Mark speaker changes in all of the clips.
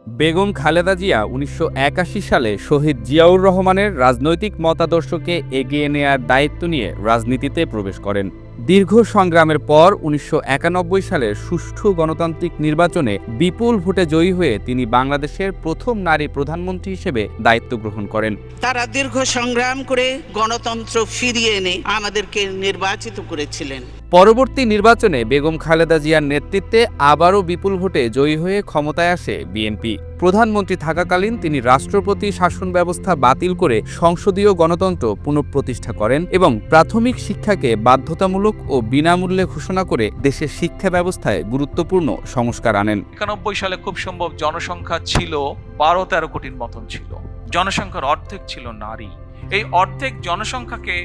Speaker 1: বেগম খালেদা জিয়া ১৯৮১ সালে শহীদ জিয়াউর রহমানের রাজনৈতিক মতাদর্শকে এগিয়ে নেয়ার দায়িত্ব নিয়ে রাজনীতিতে প্রবেশ করেন। দীর্ঘ সংগ্রামের পর ১৯৯১ সালের সুষ্ঠু গণতান্ত্রিক নির্বাচনে বিপুল ভোটে জয়ী হয়ে তিনি বাংলাদেশের প্রথম নারী প্রধানমন্ত্রী হিসেবে দায়িত্ব গ্রহণ করেন।
Speaker 2: তারা দীর্ঘ সংগ্রাম করে গণতন্ত্র ফিরিয়ে এনে আমাদেরকে নির্বাচিত করেছিলেন।
Speaker 1: পরবর্তী নির্বাচনে বেগম খালেদা জিয়ার নেতৃত্বে আবারও বিপুল ভোটে জয়ী হয়ে ক্ষমতায় আসে বিএনপি। প্রধানমন্ত্রী থাকাকালীন তিনি রাষ্ট্রপতি শাসন ব্যবস্থা বাতিল করে সংসদীয় গণতন্ত্র পুনঃপ্রতিষ্ঠা করেন এবং প্রাথমিক শিক্ষাকে বাধ্যতামূলক ও বিনামূল্যে ঘোষণা করে দেশের শিক্ষা ব্যবস্থায় গুরুত্বপূর্ণ সংস্কার আনেন।
Speaker 3: ৯১ সালে খুব সম্ভব জনসংখ্যা ছিল ১২-১৩ কোটির মতন ছিল। জনসংখ্যার অর্ধেক ছিল নারী। এই অর্ধেক জনসংখ্যাকে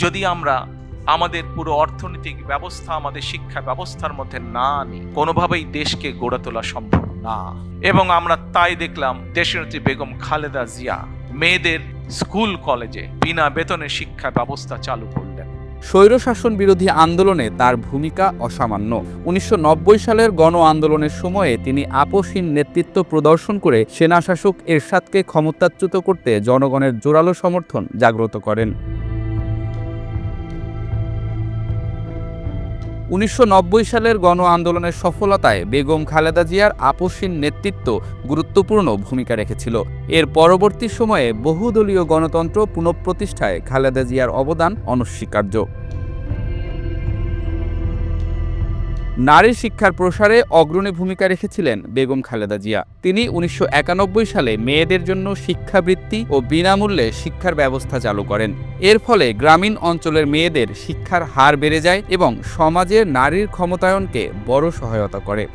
Speaker 3: যদি আমরা আমাদের পুরো অর্থনৈতিক ব্যবস্থা, আমাদের শিক্ষা ব্যবস্থার মধ্যে না আনি, কোনোভাবেই দেশকে গড়ে তোলা সম্ভব না। এবং আমরা তাই দেখলাম দেশনেত্রী বেগম খালেদা জিয়া মেয়েদের স্কুল কলেজে বিনা বেতনে শিক্ষা ব্যবস্থা চালু করলেন।
Speaker 1: স্বৈরশাসন বিরোধী আন্দোলনে তার ভূমিকা অসামান্য। ১৯৯০ সালের গণ আন্দোলনের সময়ে তিনি আপোষহীন নেতৃত্ব প্রদর্শন করে সেনাশাসক এরশাদকে ক্ষমতাচ্যুত করতে জনগণের জোরালো সমর্থন জাগ্রত করেন। ১৯৯০ সালের গণ আন্দোলনের সফলতায় বেগম খালেদা জিয়ার আপোষহীন নেতৃত্ব গুরুত্বপূর্ণ ভূমিকা রেখেছিল। এর পরবর্তী সময়ে বহুদলীয় গণতন্ত্র পুনঃপ্রতিষ্ঠায় খালেদা জিয়ার অবদান অনস্বীকার্য। নারী শিক্ষার প্রসারে অগ্রণী ভূমিকা রেখেছিলেন বেগম খালেদা জিয়া। তিনি ১৯৯১ সালে মেয়েদের জন্য শিক্ষাবৃত্তি ও বিনামূল্যে শিক্ষার ব্যবস্থা চালু করেন। এর ফলে গ্রামীণ অঞ্চলের মেয়েদের শিক্ষার হার বেড়ে যায় এবং সমাজের নারীর ক্ষমতায়নকে বড় সহায়তা করে।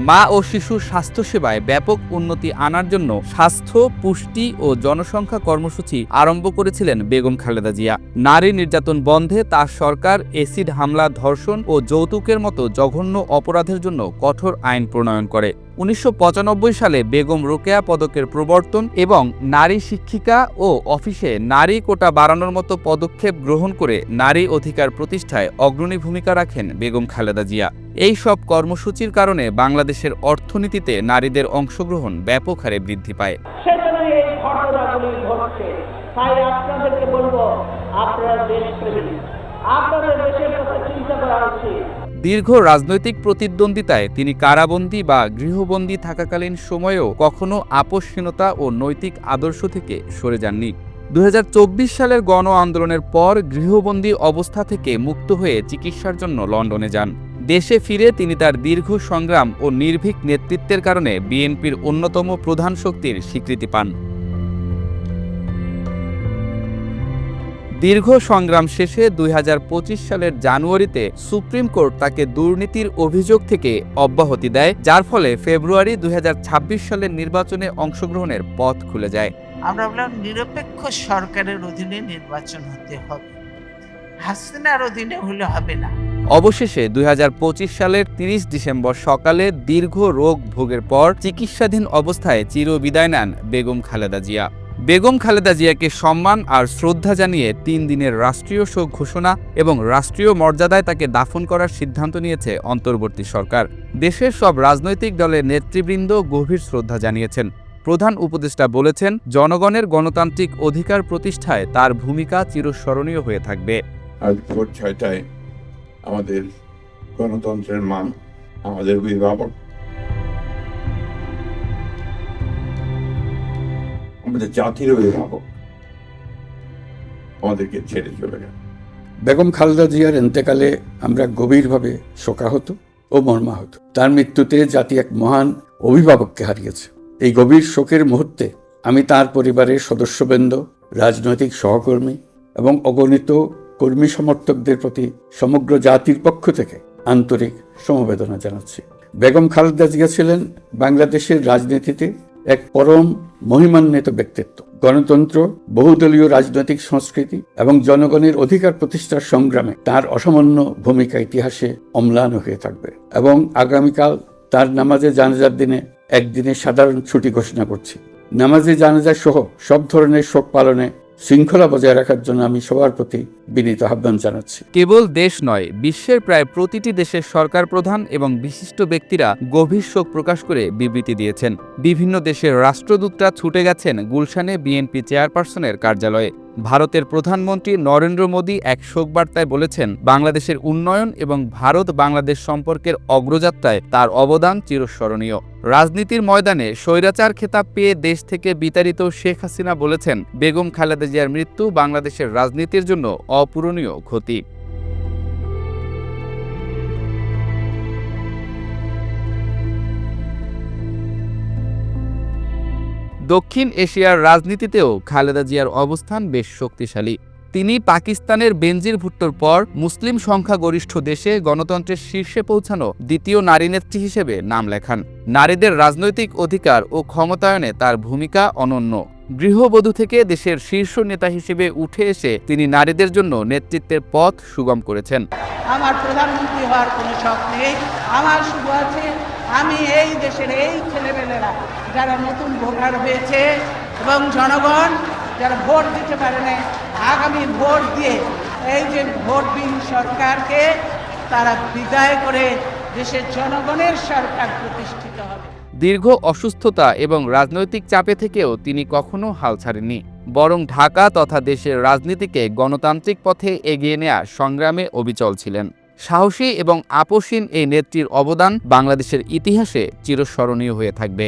Speaker 1: মা ও শিশুর স্বাস্থ্যসেবায় ব্যাপক উন্নতি আনার জন্য স্বাস্থ্য, পুষ্টি ও জনসংখ্যা কর্মসূচি আরম্ভ করেছিলেন বেগম খালেদা জিয়া। নারী নির্যাতন বন্ধে তার সরকার এসিড হামলা, ধর্ষণ ও যৌতুকের মতো জঘন্য অপরাধের জন্য কঠোর আইন প্রণয়ন করে। ১৯৯৫ সালে বেগম রোকেয়া পদকের প্রবর্তন এবং নারী শিক্ষিকা ও অফিসে নারী কোটা বাড়ানোর মতো পদক্ষেপ গ্রহণ করে নারী অধিকার প্রতিষ্ঠায় অগ্রণী ভূমিকা রাখেন বেগম খালেদা জিয়া। এই সব কর্মসূচির কারণে বাংলাদেশের অর্থনীতিতে নারীদের অংশগ্রহণ ব্যাপক হারে বৃদ্ধি পায়।
Speaker 4: সেজন্য এই ঘটনাগুলি ঘটছে। তাই আপনাদেরকে বলবো, আপনারা দেশপ্রেমী, আপনাদের দেশের কথা চিন্তা করা উচিত।
Speaker 1: দীর্ঘ রাজনৈতিক প্রতিদ্বন্দ্বিতায় তিনি কারাবন্দী বা গৃহবন্দী থাকাকালীন সময়েও কখনো আপোষহীনতা ও নৈতিক আদর্শ থেকে সরে যাননি। ২০২৪ সালের গণ আন্দোলনের পর গৃহবন্দী অবস্থা থেকে মুক্ত হয়ে চিকিৎসার জন্য লন্ডনে যান। দেশে ফিরে তিনি তার দীর্ঘ সংগ্রাম ও নির্ভীক নেতৃত্বের কারণে বিএনপির অন্যতম প্রধান শক্তির স্বীকৃতি পান। দীর্ঘ সংগ্রাম শেষে ২০২৫ সালের জানুয়ারিতে সুপ্রিম কোর্ট তাকে দুর্নীতির অভিযোগ থেকে অব্যাহতি দেয়, যার ফলে ফেব্রুয়ারি ২০২৬ সালের নির্বাচনে অংশগ্রহণের পথ খুলে যায়।
Speaker 2: আমরা বললাম নিরপেক্ষ সরকারের অধীনে নির্বাচন হতে হবে, হাসিনার অধীনে হলে হবে না।
Speaker 1: অবশেষে ২০২৫ সালের ৩০ ডিসেম্বর সকালে দীর্ঘ রোগ ভোগের পর চিকিৎসাধীন অবস্থায় চিরবিদায় নেন বেগম খালেদা জিয়া। বেগম খালেদা জিয়াকে সম্মান আর শ্রদ্ধা জানিয়ে ৩ দিনের রাষ্ট্রীয় শোক ঘোষণা এবং রাষ্ট্রীয় মর্যাদায় তাকে দাফন করার সিদ্ধান্ত নিয়েছে অন্তর্বর্তী সরকার। দেশের সব রাজনৈতিক দলের নেতৃবৃন্দ গভীর শ্রদ্ধা জানিয়েছেন। প্রধান উপদেষ্টা বলেছেন, জনগণের গণতান্ত্রিক অধিকার প্রতিষ্ঠায় তার ভূমিকা চিরস্মরণীয় হয়ে থাকবে।
Speaker 5: আজ ভোর ৬টায় আমাদের গণতন্ত্রের মা, আমাদের অভিভাবক, আমাদের জাতির অভিভাবক আমাদেরকে ছেড়ে চলে গেল।
Speaker 6: বেগম খালেদা জিয়ার ইন্তেকালে আমরা গভীরভাবে শোকাহত ও মর্মাহত। তার মৃত্যুতে জাতি এক মহান অভিভাবককে হারিয়েছে। এই গভীর শোকের মুহূর্তে আমি তার পরিবারের সদস্যবৃন্দ, রাজনৈতিক সহকর্মী এবং অগণিত কর্মী সমর্থকদের প্রতি সমগ্র জাতির পক্ষ থেকে আন্তরিক সমবেদনা জানাচ্ছি। বেগম খালেদা জিয়া ছিলেন বাংলাদেশের রাজনীতিতে এক পরম মহিমান্বিত ব্যক্তিত্ব। গণতন্ত্র, বহুদলীয় রাজনৈতিক সংস্কৃতি এবং জনগণের অধিকার প্রতিষ্ঠার সংগ্রামে তার অসামান্য ভূমিকা ইতিহাসে অম্লান হয়ে থাকবে। এবং আগামীকাল তার নামাজে জানাজার দিনে একদিনে সাধারণ ছুটি ঘোষণা করছি। নামাজে জানাজা সহ সব ধরনের শোক পালনে শৃঙ্খলা বজায় রাখার জন্য আমি সবার প্রতি বিনীত আহ্বান জানাচ্ছি।
Speaker 1: কেবল দেশ নয়, বিশ্বের প্রায় প্রতিটি দেশের সরকার প্রধান এবং বিশিষ্ট ব্যক্তিরা গভীর শোক প্রকাশ করে বিবৃতি দিয়েছেন। বিভিন্ন দেশের রাষ্ট্রদূতরা ছুটে গেছেন গুলশানে বিএনপি চেয়ারপারসনের কার্যালয়ে। ভারতের প্রধানমন্ত্রী নরেন্দ্র মোদী এক শোকবার্তায় বলেছেন, বাংলাদেশের উন্নয়ন এবং ভারত বাংলাদেশ সম্পর্কের অগ্রযাত্রায় তার অবদান চিরস্মরণীয়। রাজনীতির ময়দানে স্বৈরাচার খেতাব পেয়ে দেশ থেকে বিতাড়িত শেখ হাসিনা বলেছেন, বেগম খালেদা জিয়ার মৃত্যু বাংলাদেশের রাজনীতির জন্য অপূরণীয় ক্ষতি। দক্ষিণ এশিয়ার রাজনীতিতেও খালেদা জিয়ার অবস্থান বেশ শক্তিশালী। তিনি পাকিস্তানের বেনজির ভুট্টোর পর মুসলিম সংখ্যাগরিষ্ঠ দেশে গণতন্ত্রের শীর্ষে পৌঁছানো দ্বিতীয় নারী নেত্রী হিসেবে নাম লেখান। নারীদের রাজনৈতিক অধিকার ও ক্ষমতায়নে তার ভূমিকা অনন্য। গৃহবধূ থেকে দেশের শীর্ষ নেতা হিসেবে উঠে এসে তিনি নারীদের জন্য নেতৃত্বের পথ সুগম করেছেন।
Speaker 2: আমার প্রধানমন্ত্রী হওয়ার কোনো শখ নেই, আমার শুধু আছে আমি এই দেশের এই ছেলেমেয়েরা যারা নতুন ভোটার হয়েছে এবং জনগণ যারা ভোট দিতে পারে না, আগামী ভোট দিয়ে এই যে ভোটবিহীন সরকারকে তারা বিদায় করে দেশের জনগণের সরকার প্রতিষ্ঠিত হবে।
Speaker 1: দীর্ঘ অসুস্থতা এবং রাজনৈতিক চাপে থেকেও তিনি কখনো হাল ছাড়েননি, বরং ঢাকা তথা দেশের রাজনীতিকে গণতান্ত্রিক পথে এগিয়ে নেয়া সংগ্রামে অবিচল ছিলেন। সাহসী এবং আপোষহীন এই নেত্রীর অবদান বাংলাদেশের ইতিহাসে চিরস্মরণীয় হয়ে থাকবে।